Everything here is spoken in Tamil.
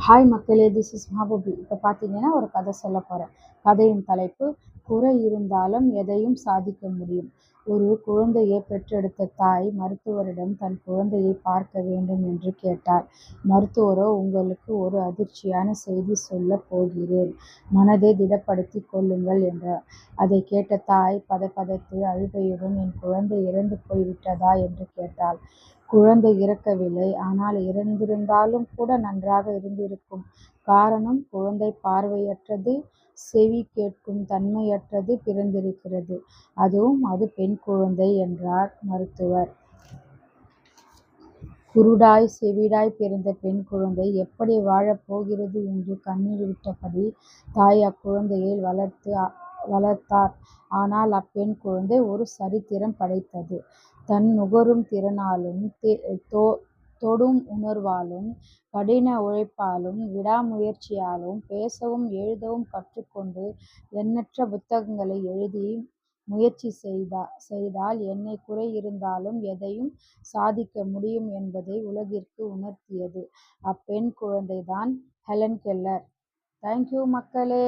ஹாய் மக்களே, திஸ் இஸ் மஹபூபி. இப்போ பார்த்தீங்கன்னா ஒரு கதை சொல்ல போகிறேன். கதையின் தலைப்பு, குறை இருந்தாலும் எதையும் சாதிக்க முடியும். ஒரு குழந்தையை பெற்றெடுத்த தாய் மருத்துவரிடம் தன் குழந்தையை பார்க்க வேண்டும் என்று கேட்டார். மருத்துவரோ, உங்களுக்கு ஒரு அதிர்ச்சியான செய்தி சொல்லப் போகிறேன், மனதை திடப்படுத்திக் கொள்ளுங்கள் என்றார். அதை கேட்ட தாய் பதைபதைத்து அழுகையுடன், என் குழந்தை இறந்து போய்விட்டதா என்று கேட்டாள். குழந்தை இறக்கவில்லை, ஆனால் இறந்திருந்தாலும் கூட நன்றாக இருந்திருக்கும். காரணம், குழந்தை பார்வையற்றது, செவி கேட்கும் தன்மையற்றது பிறந்திருக்கிறது. அதுவும் அது பெண் குழந்தை என்றார் மருத்துவர். குருடாய் செவிடாய் பிறந்த பெண் குழந்தை எப்படி வாழப் போகிறது என்று கண்ணீர் விட்டபடி தாய் அக்குழந்தையை வளர்த்தார். ஆனால் அப்பெண் குழந்தை ஒரு சரித்திரம் படைத்தது. தன் நுகரும் திறனாலும் தொடும் உணர்வாலும் கடின உழைப்பாலும் விடாமுயற்சியாலும் பேசவும் எழுதவும் கற்றுக்கொண்டு எண்ணற்ற புத்தகங்களை எழுதி முயற்சி செய்தால் என்ன குறை இருந்தாலும் எதையும் சாதிக்க முடியும் என்பதை உலகிற்கு உணர்த்தியது அப்பெண் குழந்தைதான் ஹெலன் கெல்லர். தேங்க்யூ மக்களே.